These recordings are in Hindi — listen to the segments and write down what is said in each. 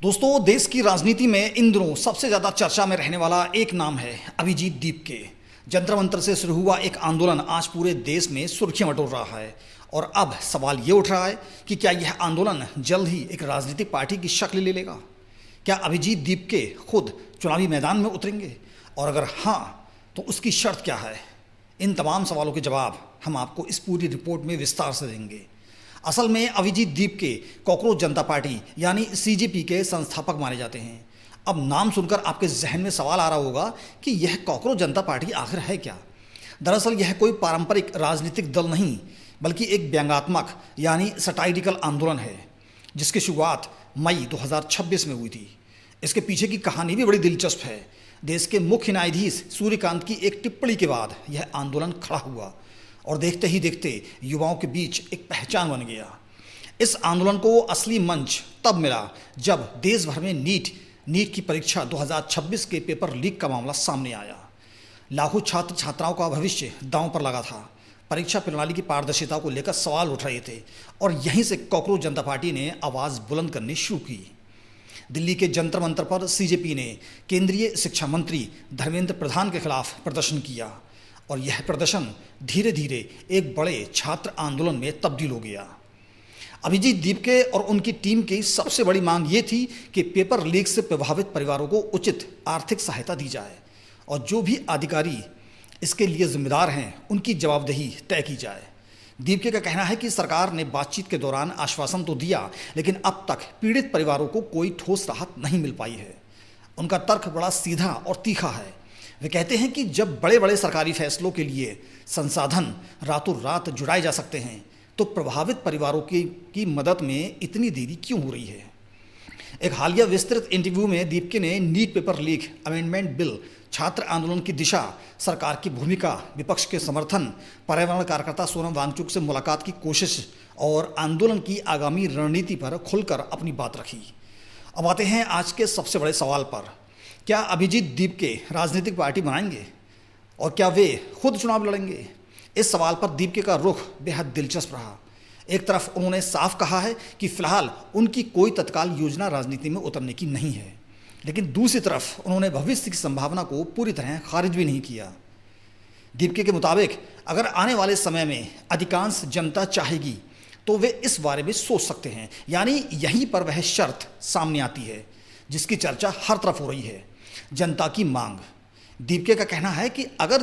दोस्तों, देश की राजनीति में इन दिनों सबसे ज्यादा चर्चा में रहने वाला एक नाम है अभिजीत दीपके। जंतर मंतर से शुरू हुआ एक आंदोलन आज पूरे देश में सुर्खियां बटोर रहा है और अब सवाल ये उठ रहा है कि क्या यह आंदोलन जल्द ही एक राजनीतिक पार्टी की शक्ल ले लेगा। क्या अभिजीत दीपके खुद चुनावी मैदान में उतरेंगे, और अगर हाँ तो उसकी शर्त क्या है। इन तमाम सवालों के जवाब हम आपको इस पूरी रिपोर्ट में विस्तार से देंगे। असल में अभिजीत दीपके कॉकरोच जनता पार्टी यानी सीजेपी के संस्थापक माने जाते हैं। अब नाम सुनकर आपके जहन में सवाल आ रहा होगा कि यह कॉकरोच जनता पार्टी आखिर है क्या। दरअसल यह कोई पारंपरिक राजनीतिक दल नहीं, बल्कि एक व्यंग्यात्मक यानी सटाइरिकल आंदोलन है, जिसकी शुरुआत मई 2026 में हुई थी। इसके पीछे की कहानी भी बड़ी दिलचस्प है। देश के मुख्य न्यायाधीश सूर्यकांत की एक टिप्पणी के बाद यह आंदोलन खड़ा हुआ और देखते ही देखते युवाओं के बीच एक पहचान बन गया। इस आंदोलन को असली मंच तब मिला जब देश भर में नीट की परीक्षा 2026 के पेपर लीक का मामला सामने आया। लाखों छात्र छात्राओं का भविष्य दांव पर लगा था। परीक्षा प्रणाली की पारदर्शिता को लेकर सवाल उठ रहे थे और यहीं से कॉकरोच जनता पार्टी ने आवाज़ बुलंद करनी शुरू की। दिल्ली के जंतर मंतर पर सीजेपी ने केंद्रीय शिक्षा मंत्री धर्मेंद्र प्रधान के खिलाफ प्रदर्शन किया और यह प्रदर्शन धीरे धीरे एक बड़े छात्र आंदोलन में तब्दील हो गया। अभिजीत दीपके और उनकी टीम की सबसे बड़ी मांग ये थी कि पेपर लीक से प्रभावित परिवारों को उचित आर्थिक सहायता दी जाए और जो भी अधिकारी इसके लिए जिम्मेदार हैं उनकी जवाबदेही तय की जाए। दीपके का कहना है कि सरकार ने बातचीत के दौरान आश्वासन तो दिया, लेकिन अब तक पीड़ित परिवारों को कोई ठोस राहत नहीं मिल पाई है। उनका तर्क बड़ा सीधा और तीखा है। वे कहते हैं कि जब बड़े बड़े सरकारी फैसलों के लिए संसाधन रातों रात जुटाए जा सकते हैं, तो प्रभावित परिवारों की मदद में इतनी देरी क्यों हो रही है। एक हालिया विस्तृत इंटरव्यू में दीपके ने NEET paper leak amendment bill, छात्र आंदोलन की दिशा, सरकार की भूमिका, विपक्ष के समर्थन, पर्यावरण कार्यकर्ता सोनम वांगचुक से मुलाकात की कोशिश और आंदोलन की आगामी रणनीति पर खुलकर अपनी बात रखी। अब आते हैं आज के सबसे बड़े सवाल पर। क्या अभिजीत दीपके राजनीतिक पार्टी बनाएंगे और क्या वे खुद चुनाव लड़ेंगे? इस सवाल पर दीपके का रुख बेहद दिलचस्प रहा। एक तरफ उन्होंने साफ कहा है कि फिलहाल उनकी कोई तत्काल योजना राजनीति में उतरने की नहीं है, लेकिन दूसरी तरफ उन्होंने भविष्य की संभावना को पूरी तरह खारिज भी नहीं किया। दीपके के मुताबिक अगर आने वाले समय में अधिकांश जनता चाहेगी तो वे इस बारे में सोच सकते हैं। यानी यहीं पर वह शर्त सामने आती है जिसकी चर्चा हर तरफ हो रही है, जनता की मांग। दीपके का कहना है कि अगर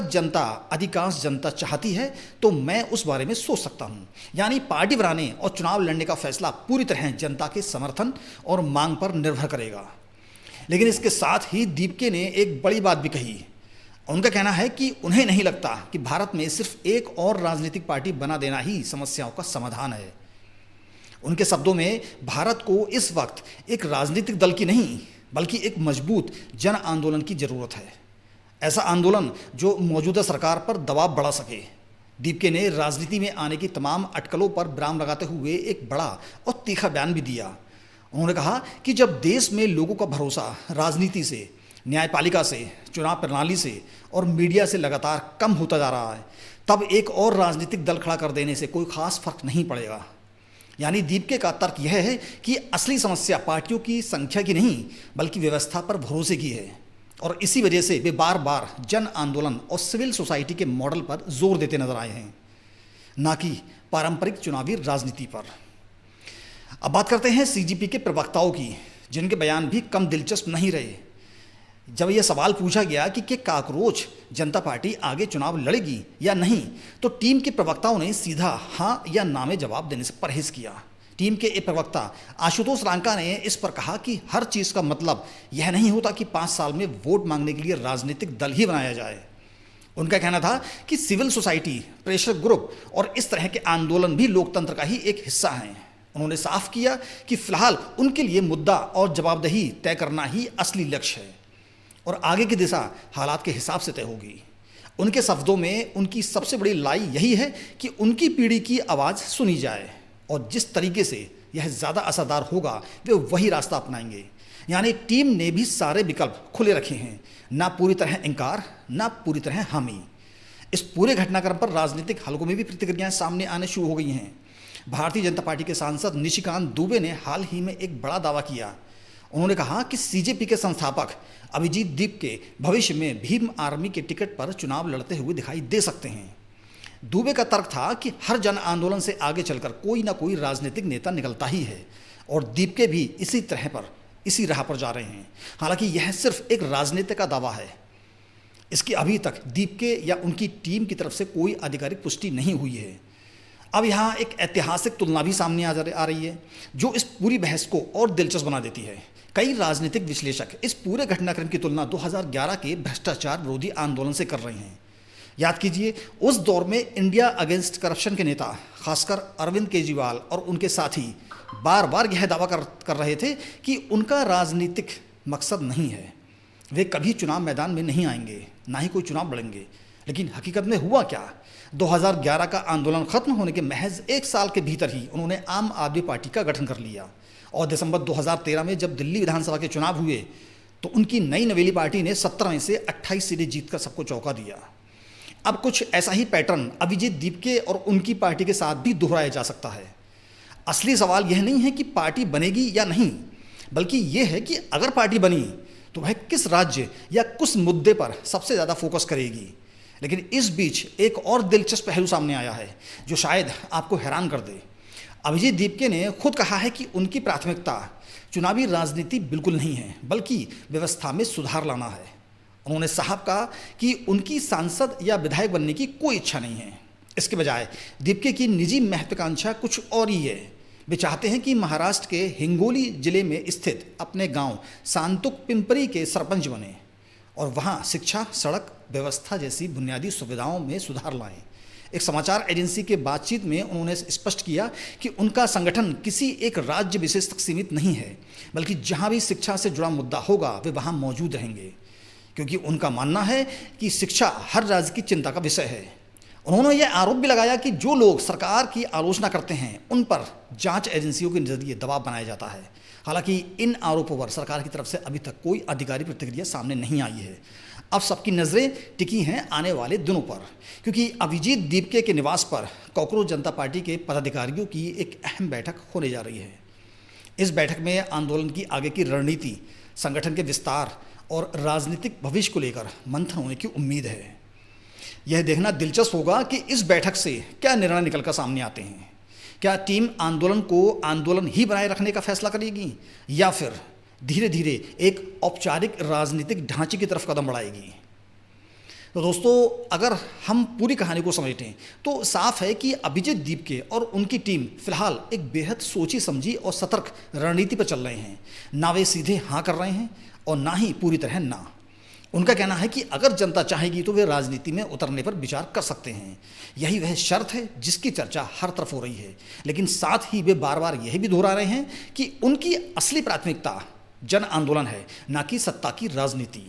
अधिकांश जनता चाहती है तो मैं उस बारे में सोच सकता हूं। यानी पार्टी बनाने और चुनाव लड़ने का फैसला पूरी तरह जनता के समर्थन और मांग पर निर्भर करेगा। लेकिन इसके साथ ही दीपके ने एक बड़ी बात भी कही। उनका कहना है कि उन्हें नहीं लगता कि भारत में सिर्फ एक और राजनीतिक पार्टी बना देना ही समस्याओं का समाधान है। उनके शब्दों में भारत को इस वक्त एक राजनीतिक दल की नहीं, बल्कि एक मजबूत जन आंदोलन की जरूरत है। ऐसा आंदोलन जो मौजूदा सरकार पर दबाव बढ़ा सके। दीपके ने राजनीति में आने की तमाम अटकलों पर विराम लगाते हुए एक बड़ा और तीखा बयान भी दिया। उन्होंने कहा कि जब देश में लोगों का भरोसा राजनीति से, न्यायपालिका से, चुनाव प्रणाली से और मीडिया से लगातार कम होता जा रहा है, तब एक और राजनीतिक दल खड़ा कर देने से कोई खास फर्क नहीं पड़ेगा। यानी दीपके का तर्क यह है कि असली समस्या पार्टियों की संख्या की नहीं, बल्कि व्यवस्था पर भरोसे की है और इसी वजह से वे बार बार जन आंदोलन और सिविल सोसाइटी के मॉडल पर जोर देते नजर आए हैं, ना कि पारंपरिक चुनावी राजनीति पर। अब बात करते हैं सीजेपी के प्रवक्ताओं की, जिनके बयान भी कम दिलचस्प नहीं रहे। जब यह सवाल पूछा गया कि कॉकरोच जनता पार्टी आगे चुनाव लड़ेगी या नहीं, तो टीम के प्रवक्ताओं ने सीधा हाँ या ना में जवाब देने से परहेज किया। टीम के एक प्रवक्ता आशुतोष रांका ने इस पर कहा कि हर चीज़ का मतलब यह नहीं होता कि 5 साल में वोट मांगने के लिए राजनीतिक दल ही बनाया जाए। उनका कहना था कि सिविल सोसाइटी, प्रेशर ग्रुप और इस तरह के आंदोलन भी लोकतंत्र का ही एक हिस्सा हैं। उन्होंने साफ किया कि फिलहाल उनके लिए मुद्दा और जवाबदेही तय करना ही असली लक्ष्य है और आगे की दिशा हालात के हिसाब से तय होगी। उनके शब्दों में उनकी सबसे बड़ी लड़ाई यही है कि उनकी पीढ़ी की आवाज़ सुनी जाए और जिस तरीके से यह ज़्यादा असरदार होगा वे वही रास्ता अपनाएंगे। यानी टीम ने भी सारे विकल्प खुले रखे हैं, ना पूरी तरह इनकार, ना पूरी तरह हामी। इस पूरे घटनाक्रम पर राजनीतिक हलकों में भी प्रतिक्रियाएं सामने आने शुरू हो गई हैं। भारतीय जनता पार्टी के सांसद निशिकांत दुबे ने हाल ही में एक बड़ा दावा किया उन्होंने कहा कि सीजेपी के संस्थापक अभिजीत दीप के भविष्य में भीम आर्मी के टिकट पर चुनाव लड़ते हुए दिखाई दे सकते हैं। दुबे का तर्क था कि हर जन आंदोलन से आगे चलकर कोई ना कोई राजनीतिक नेता निकलता ही है और दीप के भी इसी राह पर जा रहे हैं। हालांकि यह सिर्फ एक राजनीति का दावा है। इसकी अभी तक दीप के या उनकी टीम की तरफ से कोई आधिकारिक पुष्टि नहीं हुई है। अब यहाँ एक ऐतिहासिक तुलना भी सामने आ रही है जो इस पूरी बहस को और दिलचस्प बना देती है। कई राजनीतिक विश्लेषक इस पूरे घटनाक्रम की तुलना 2011 के भ्रष्टाचार विरोधी आंदोलन से कर रहे हैं। याद कीजिए, उस दौर में इंडिया अगेंस्ट करप्शन के नेता खासकर अरविंद केजरीवाल और उनके साथी बार बार यह दावा कर रहे थे कि उनका राजनीतिक मकसद नहीं है, वे कभी चुनाव मैदान में नहीं आएंगे, ना ही कोई चुनाव लड़ेंगे। लेकिन हकीकत में हुआ क्या? 2011 का आंदोलन खत्म होने के महज एक साल के भीतर ही उन्होंने आम आदमी पार्टी का गठन कर लिया और दिसंबर 2013 में जब दिल्ली विधानसभा के चुनाव हुए तो उनकी नई नवेली पार्टी ने 17 में से 28 सीटें जीतकर सबको चौंका दिया। अब कुछ ऐसा ही पैटर्न अभिजीत दीप के और उनकी पार्टी के साथ भी दोहराया जा सकता है। असली सवाल यह नहीं है कि पार्टी बनेगी या नहीं, बल्कि यह है कि अगर पार्टी बनी तो वह किस राज्य या किस मुद्दे पर सबसे ज़्यादा फोकस करेगी। लेकिन इस बीच एक और दिलचस्प पहलू सामने आया है जो शायद आपको हैरान कर दे। अभिजीत दीपके ने खुद कहा है कि उनकी प्राथमिकता चुनावी राजनीति बिल्कुल नहीं है, बल्कि व्यवस्था में सुधार लाना है। उन्होंने साहब कहा कि उनकी सांसद या विधायक बनने की कोई इच्छा नहीं है। इसके बजाय दीपके की निजी महत्वाकांक्षा कुछ और ही है। वे चाहते हैं कि महाराष्ट्र के हिंगोली जिले में स्थित अपने गांव सांतुक पिंपरी के सरपंच बने और वहां शिक्षा, सड़क व्यवस्था जैसी बुनियादी सुविधाओं में सुधार लाएं। एक समाचार एजेंसी के बातचीत में उन्होंने स्पष्ट किया कि उनका संगठन किसी एक राज्य विशेष तक सीमित नहीं है, बल्कि जहां भी शिक्षा से जुड़ा मुद्दा होगा वे वहां मौजूद रहेंगे, क्योंकि उनका मानना है कि शिक्षा हर राज्य की चिंता का विषय है। उन्होंने यह आरोप भी लगाया कि जो लोग सरकार की आलोचना करते हैं उन पर जांच एजेंसियों के जरिए दबाव बनाया जाता है। हालांकि इन आरोपों पर सरकार की तरफ से अभी तक कोई आधिकारिक प्रतिक्रिया सामने नहीं आई है। अब सबकी नज़रें टिकी हैं आने वाले दिनों पर, क्योंकि अभिजीत दीपके के निवास पर कॉकरोच जनता पार्टी के पदाधिकारियों की एक अहम बैठक होने जा रही है। इस बैठक में आंदोलन की आगे की रणनीति, संगठन के विस्तार और राजनीतिक भविष्य को लेकर मंथन होने की उम्मीद है। यह देखना दिलचस्प होगा कि इस बैठक से क्या निर्णय निकलकर सामने आते हैं। क्या टीम आंदोलन को आंदोलन ही बनाए रखने का फैसला करेगी या फिर धीरे धीरे एक औपचारिक राजनीतिक ढांचे की तरफ कदम बढ़ाएगी? तो दोस्तों, अगर हम पूरी कहानी को समझें तो साफ है कि अभिजीत दीपके और उनकी टीम फिलहाल एक बेहद सोची समझी और सतर्क रणनीति पर चल रहे हैं। ना वे सीधे हाँ कर रहे हैं और ना ही पूरी तरह ना। उनका कहना है कि अगर जनता चाहेगी तो वे राजनीति में उतरने पर विचार कर सकते हैं। यही वह शर्त है जिसकी चर्चा हर तरफ हो रही है। लेकिन साथ ही वे बार बार यह भी दोहरा रहे हैं कि उनकी असली प्राथमिकता जन आंदोलन है, ना कि सत्ता की राजनीति।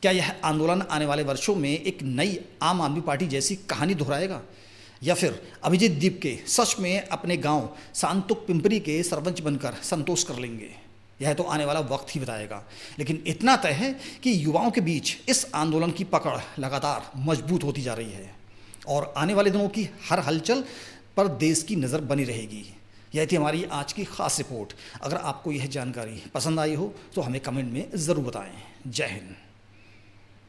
क्या यह आंदोलन आने वाले वर्षों में एक नई आम आदमी पार्टी जैसी कहानी दोहराएगा या फिर अभिजीत दीपके सच में अपने गांव सांतुक पिंपरी के सरपंच बनकर संतोष कर लेंगे? यह तो आने वाला वक्त ही बताएगा। लेकिन इतना तय है कि युवाओं के बीच इस आंदोलन की पकड़ लगातार मजबूत होती जा रही है और आने वाले दिनों की हर हलचल पर देश की नज़र बनी रहेगी। यह थी हमारी आज की खास रिपोर्ट। अगर आपको यह जानकारी पसंद आई हो तो हमें कमेंट में ज़रूर बताएं। जय हिंद।